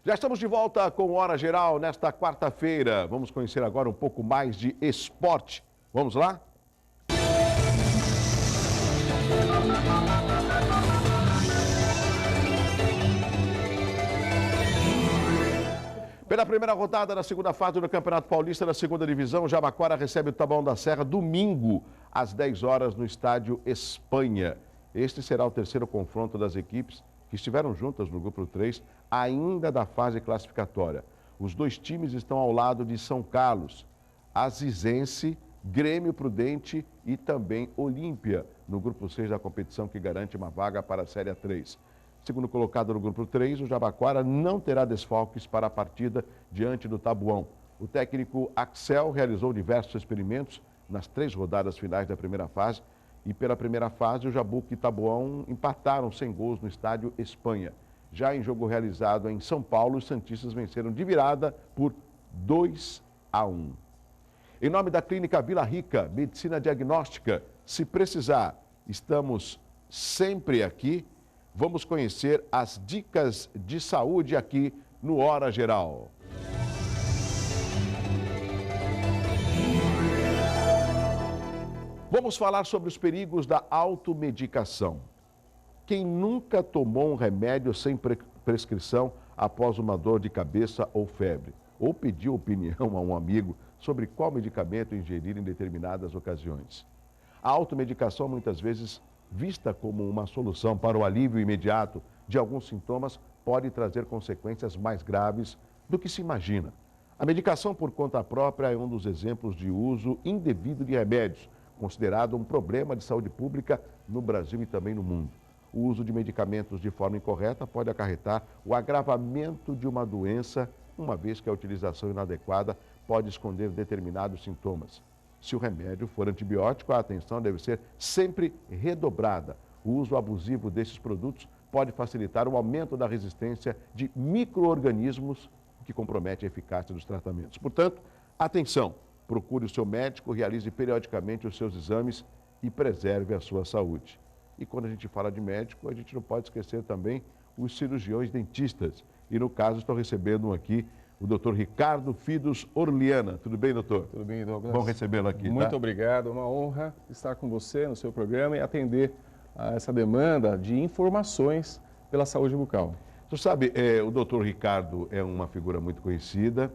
Já estamos de volta com Hora Geral nesta quarta-feira. Vamos conhecer agora um pouco mais de esporte. Vamos lá? Pela primeira rodada da segunda fase do Campeonato Paulista da segunda divisão, o Jabaquara recebe o Taboão da Serra domingo às 10 horas no estádio Espanha. Este será o terceiro confronto das equipes que estiveram juntas no grupo 3, ainda da fase classificatória. Os dois times estão ao lado de São Carlos, Azizense, Grêmio Prudente e também Olímpia, no grupo 6 da competição que garante uma vaga para a Série A3. Segundo colocado no grupo 3, o Jabaquara não terá desfalques para a partida diante do Tabuão. O técnico Axel realizou diversos experimentos nas 3 rodadas finais da primeira fase e pela primeira fase o Jabuca e Tabuão empataram sem gols no estádio Espanha. Já em jogo realizado em São Paulo, os santistas venceram de virada por 2-1. Em nome da Clínica Vila Rica, Medicina Diagnóstica, se precisar, estamos sempre aqui. Vamos conhecer as dicas de saúde aqui no Hora Geral. Vamos falar sobre os perigos da automedicação. Quem nunca tomou um remédio sem prescrição após uma dor de cabeça ou febre? Ou pediu opinião a um amigo sobre qual medicamento ingerir em determinadas ocasiões? A automedicação muitas vezes vista como uma solução para o alívio imediato de alguns sintomas, pode trazer consequências mais graves do que se imagina. A medicação por conta própria é um dos exemplos de uso indevido de remédios, considerado um problema de saúde pública no Brasil e também no mundo. O uso de medicamentos de forma incorreta pode acarretar o agravamento de uma doença, uma vez que a utilização inadequada pode esconder determinados sintomas. Se o remédio for antibiótico, a atenção deve ser sempre redobrada. O uso abusivo desses produtos pode facilitar o aumento da resistência de micro-organismos, que compromete a eficácia dos tratamentos. Portanto, atenção, procure o seu médico, realize periodicamente os seus exames e preserve a sua saúde. E quando a gente fala de médico, a gente não pode esquecer também os cirurgiões dentistas. E no caso, estou recebendo aqui o Dr. Ricardo Fidos Orliana. Tudo bem, doutor? Tudo bem, Douglas. Bom recebê-lo aqui. Muito obrigado, uma honra estar com você no seu programa e atender a essa demanda de informações pela saúde bucal. Você sabe, o doutor Ricardo é uma figura muito conhecida.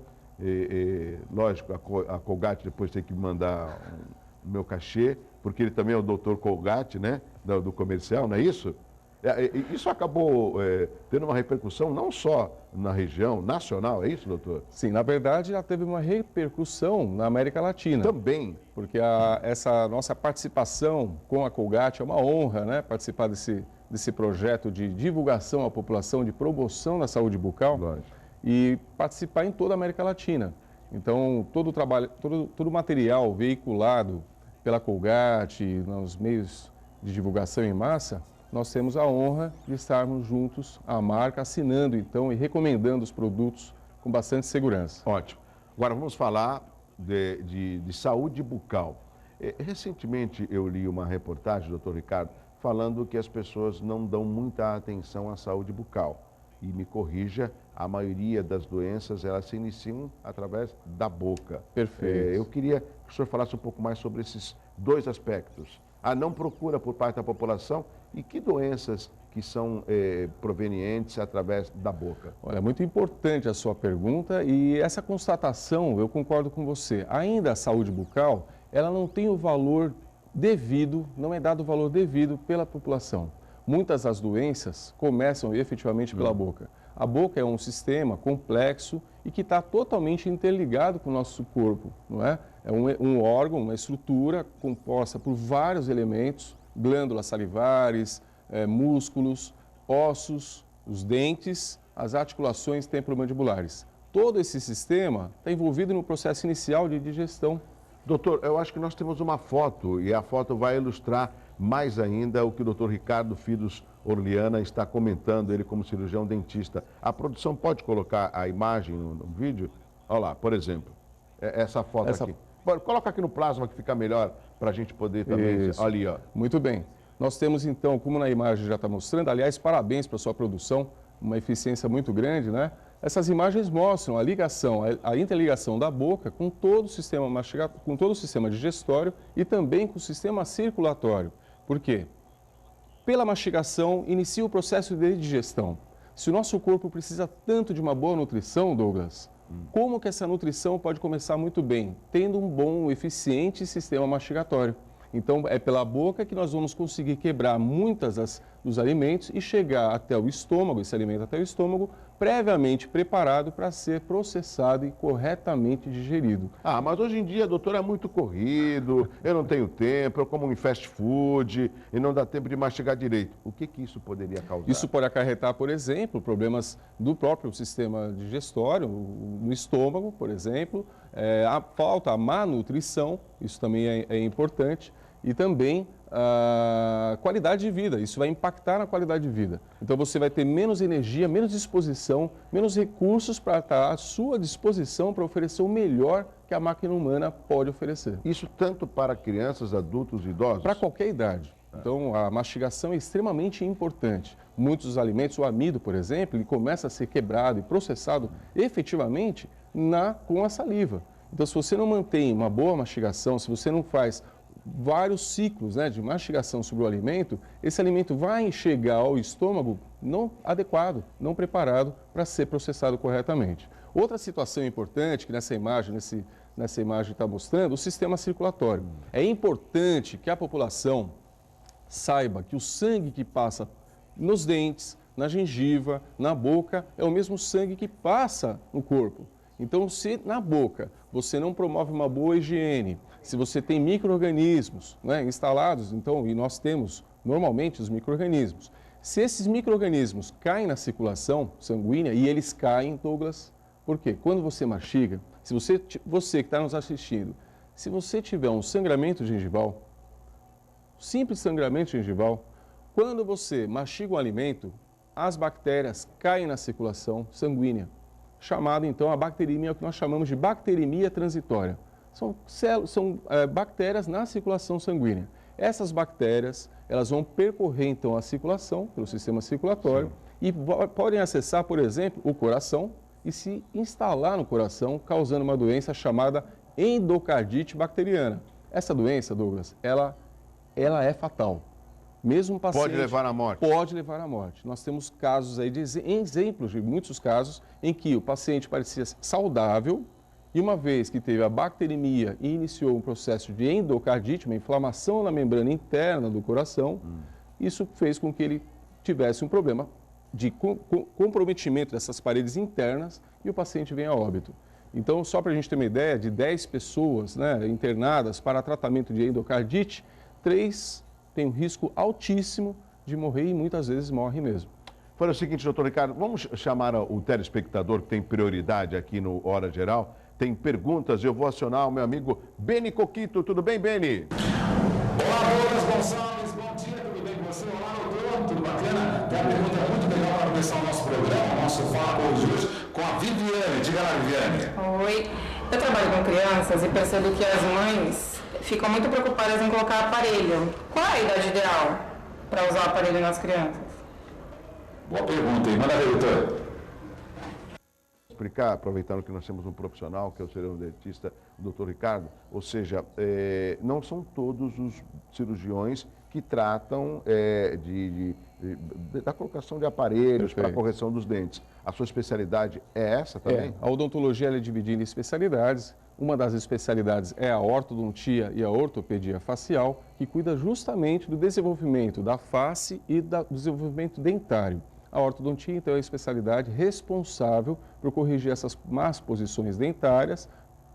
Lógico, a Colgate depois tem que me mandar o meu cachê, porque ele também é o doutor Colgate, né, do comercial, não é isso? Isso acabou tendo uma repercussão não só na região nacional, é isso, doutor? Sim, na verdade já teve uma repercussão na América Latina. Também. Porque essa nossa participação com a Colgate é uma honra, né? Participar desse projeto de divulgação à população, de promoção da saúde bucal. Lógico. E participar em toda a América Latina. Então, todo o trabalho, todo o material veiculado pela Colgate, nos meios de divulgação em massa, nós temos a honra de estarmos juntos à marca, assinando então e recomendando os produtos com bastante segurança. Ótimo. Agora vamos falar de saúde bucal. Recentemente eu li uma reportagem, doutor Ricardo, falando que as pessoas não dão muita atenção à saúde bucal. E me corrija, a maioria das doenças elas se iniciam através da boca. Perfeito. Eu queria que o senhor falasse um pouco mais sobre esses dois aspectos. A não procura por parte da população e que doenças que são provenientes através da boca? Olha, muito importante a sua pergunta e essa constatação, eu concordo com você. Ainda a saúde bucal, ela não tem o valor devido, não é dado o valor devido pela população. Muitas das doenças começam efetivamente pela boca. A boca é um sistema complexo e que está totalmente interligado com o nosso corpo, não é? É um órgão, uma estrutura composta por vários elementos, glândulas salivares, músculos, ossos, os dentes, as articulações temporomandibulares. Todo esse sistema está envolvido no processo inicial de digestão. Doutor, eu acho que nós temos uma foto e a foto vai ilustrar mais ainda o que o doutor Ricardo Fidos Orliana está comentando, ele como cirurgião dentista. A produção pode colocar a imagem no vídeo? Olha lá, por exemplo, essa foto aqui. Coloca aqui no plasma que fica melhor para a gente poder também... Isso. Ali, ó. Muito bem. Nós temos então, como na imagem já está mostrando, aliás, parabéns para a sua produção, uma eficiência muito grande, né? Essas imagens mostram a ligação, a interligação da boca com todo o sistema com todo o sistema digestório e também com o sistema circulatório. Por quê? Pela mastigação, inicia o processo de digestão. Se o nosso corpo precisa tanto de uma boa nutrição, Douglas, como que essa nutrição pode começar muito bem? Tendo um bom, eficiente sistema mastigatório. Então, é pela boca que nós vamos conseguir quebrar muitas dos alimentos e chegar até o estômago, esse alimento até o estômago, previamente preparado para ser processado e corretamente digerido. Ah, mas hoje em dia, doutor, é muito corrido, eu não tenho tempo, eu como em fast food e não dá tempo de mastigar direito. O que isso poderia causar? Isso pode acarretar, por exemplo, problemas do próprio sistema digestório, no estômago, por exemplo, a falta, a má nutrição, isso também é importante, e também a qualidade de vida, isso vai impactar na qualidade de vida. Então você vai ter menos energia, menos disposição, menos recursos para estar à sua disposição para oferecer o melhor que a máquina humana pode oferecer. Isso tanto para crianças, adultos e idosos? Para qualquer idade. Então a mastigação é extremamente importante. Muitos dos alimentos, o amido, por exemplo, ele começa a ser quebrado e processado efetivamente com a saliva. Então se você não mantém uma boa mastigação, se você não faz vários ciclos de mastigação sobre o alimento, esse alimento vai chegar ao estômago não adequado, não preparado para ser processado corretamente. Outra situação importante que nessa imagem está mostrando, o sistema circulatório. É importante que a população saiba que o sangue que passa nos dentes, na gengiva, na boca, é o mesmo sangue que passa no corpo. Então, se na boca você não promove uma boa higiene, se você tem micro-organismos instalados, então, e nós temos normalmente os micro-organismos, se esses micro-organismos caem na circulação sanguínea, e eles caem, Douglas, por quê? Quando você mastiga, se você que está nos assistindo, se você tiver um sangramento gengival, simples sangramento gengival, quando você mastiga um alimento, as bactérias caem na circulação sanguínea, chamado então a bacteremia, o que nós chamamos de bacteremia transitória. São bactérias na circulação sanguínea. Essas bactérias, elas vão percorrer então a circulação, pelo sistema circulatório, e podem acessar, por exemplo, o coração e se instalar no coração, causando uma doença chamada endocardite bacteriana. Essa doença, Douglas, ela é fatal. Mesmo um paciente... Pode levar à morte? Pode levar à morte. Nós temos casos aí, exemplos de muitos casos, em que o paciente parecia saudável, e uma vez que teve a bacteremia e iniciou um processo de endocardite, uma inflamação na membrana interna do coração, isso fez com que ele tivesse um problema de comprometimento dessas paredes internas e o paciente venha a óbito. Então, só para a gente ter uma ideia, de 10 pessoas internadas para tratamento de endocardite, 3 têm um risco altíssimo de morrer e muitas vezes morrem mesmo. Foi o seguinte, doutor Ricardo, vamos chamar o telespectador que tem prioridade aqui no Hora Geral. Tem perguntas, eu vou acionar o meu amigo Beni Coquito. Tudo bem, Beni? Olá, Douglas Gonçalves, bom dia, tudo bem com você? Olá, doutor, tudo bacana? Tem uma pergunta muito legal para começar o nosso programa, o nosso Fala Hoje com a Viviane. Diga lá, Viviane. Oi, eu trabalho com crianças e percebo que as mães ficam muito preocupadas em colocar aparelho. Qual é a idade ideal para usar o aparelho nas crianças? Boa pergunta, hein? Manda ver, doutor. Explicar, aproveitando que nós temos um profissional, que é o cirurgião dentista, o doutor Ricardo, ou seja, não são todos os cirurgiões que tratam da colocação de aparelhos para a correção dos dentes. A sua especialidade é essa também? A odontologia ela é dividida em especialidades. Uma das especialidades é a ortodontia e a ortopedia facial, que cuida justamente do desenvolvimento da face e do desenvolvimento dentário. A ortodontia, então, é a especialidade responsável por corrigir essas más posições dentárias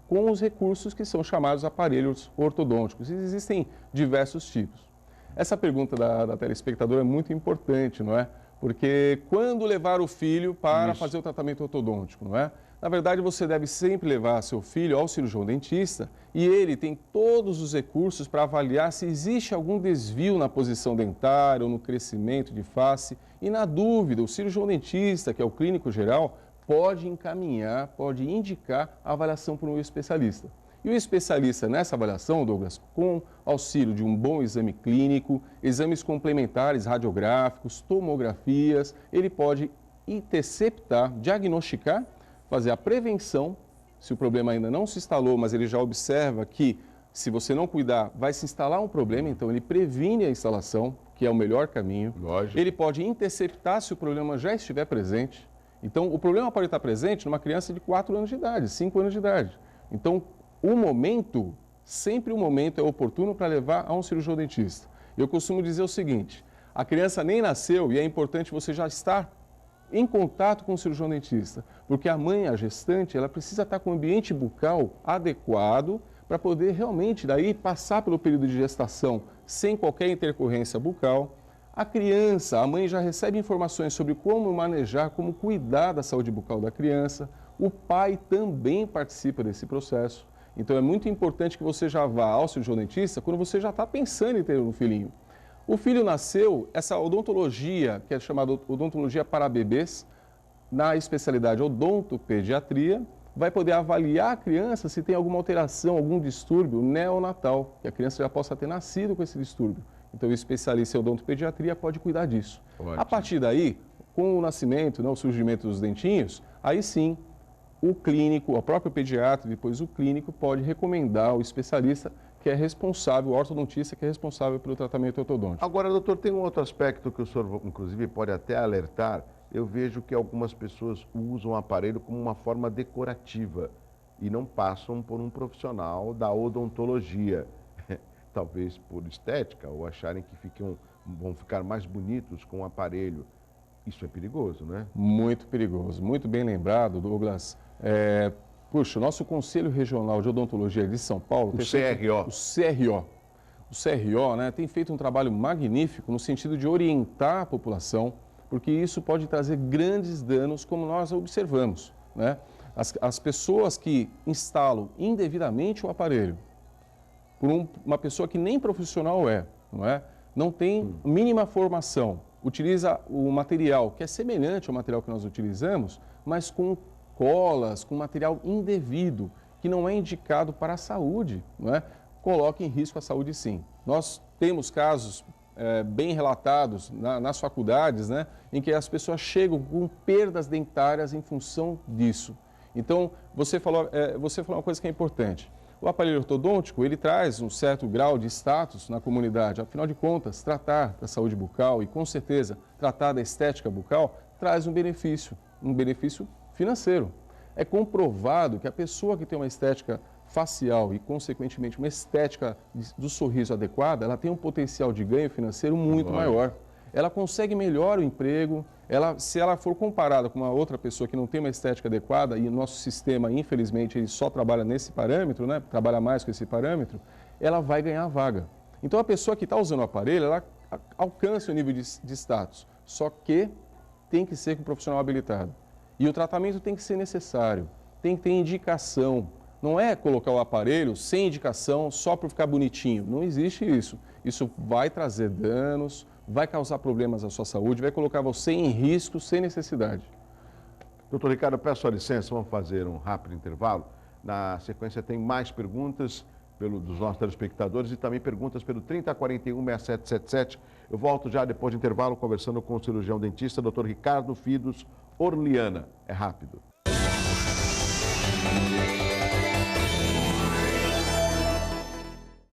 com os recursos que são chamados aparelhos ortodônticos. E existem diversos tipos. Essa pergunta da telespectadora é muito importante, não é? Porque quando levar o filho para fazer o tratamento ortodôntico, não é? Na verdade, você deve sempre levar seu filho ao cirurgião dentista e ele tem todos os recursos para avaliar se existe algum desvio na posição dentária ou no crescimento de face. E na dúvida, o cirurgião dentista, que é o clínico geral, pode encaminhar, pode indicar a avaliação por um especialista. E o especialista nessa avaliação, Douglas, com auxílio de um bom exame clínico, exames complementares radiográficos, tomografias, ele pode interceptar, diagnosticar, fazer a prevenção, se o problema ainda não se instalou, mas ele já observa que, se você não cuidar, vai se instalar um problema, então ele previne a instalação, que é o melhor caminho. Lógico. Ele pode interceptar se o problema já estiver presente. Então, o problema pode estar presente numa criança de 4 anos de idade, 5 anos de idade. Então, sempre o momento é oportuno para levar a um cirurgião dentista. Eu costumo dizer o seguinte, a criança nem nasceu e é importante você já estar em contato com o cirurgião dentista, porque a mãe, a gestante, ela precisa estar com o ambiente bucal adequado para poder realmente daí passar pelo período de gestação sem qualquer intercorrência bucal. A criança, a mãe já recebe informações sobre como manejar, como cuidar da saúde bucal da criança. O pai também participa desse processo. Então é muito importante que você já vá ao cirurgião dentista quando você já está pensando em ter um filhinho. O filho nasceu, essa odontologia, que é chamada odontologia para bebês, na especialidade odontopediatria, vai poder avaliar a criança se tem alguma alteração, algum distúrbio neonatal, que a criança já possa ter nascido com esse distúrbio. Então o especialista em odontopediatria pode cuidar disso. Ótimo. A partir daí, com o nascimento, o surgimento dos dentinhos, aí sim, o clínico, o próprio pediatra, depois o clínico pode recomendar o especialista que é responsável, o ortodontista que é responsável pelo tratamento ortodôntico. Agora, doutor, tem um outro aspecto que o senhor, inclusive, pode até alertar. Eu vejo que algumas pessoas usam o aparelho como uma forma decorativa e não passam por um profissional da odontologia. Talvez por estética ou acharem que vão ficar mais bonitos com o aparelho. Isso é perigoso, não é? Muito perigoso. Muito bem lembrado, Douglas. Puxa, o nosso Conselho Regional de Odontologia de São Paulo... O CRO, né, tem feito um trabalho magnífico no sentido de orientar a população, porque isso pode trazer grandes danos, como nós observamos, né? As pessoas que instalam indevidamente o aparelho, por uma pessoa que nem profissional não tem mínima formação, utiliza o material que é semelhante ao material que nós utilizamos, mas com colas, com material indevido, que não é indicado para a saúde, coloca em risco a saúde sim. Nós temos casos bem relatados nas faculdades, em que as pessoas chegam com perdas dentárias em função disso. Então, você falou uma coisa que é importante. O aparelho ortodôntico, ele traz um certo grau de status na comunidade. Afinal de contas, tratar da saúde bucal e, com certeza, tratar da estética bucal traz um benefício financeiro. É comprovado que a pessoa que tem uma estética facial e, consequentemente, uma estética do sorriso adequada, ela tem um potencial de ganho financeiro muito maior. Ela consegue melhor o emprego, se ela for comparada com uma outra pessoa que não tem uma estética adequada, e o nosso sistema, infelizmente, ele só trabalha nesse parâmetro, trabalha mais com esse parâmetro, ela vai ganhar a vaga. Então, a pessoa que está usando o aparelho, ela alcança o nível de status, só que tem que ser com um profissional habilitado. E o tratamento tem que ser necessário, tem que ter indicação. Não é colocar o aparelho sem indicação só para ficar bonitinho. Não existe isso. Isso vai trazer danos, vai causar problemas à sua saúde, vai colocar você em risco sem necessidade. Doutor Ricardo, eu peço a licença, vamos fazer um rápido intervalo. Na sequência tem mais perguntas dos nossos telespectadores e também perguntas pelo 3041-6777. Eu volto já depois do intervalo conversando com o cirurgião dentista, doutor Ricardo Fidos Orliana. É rápido.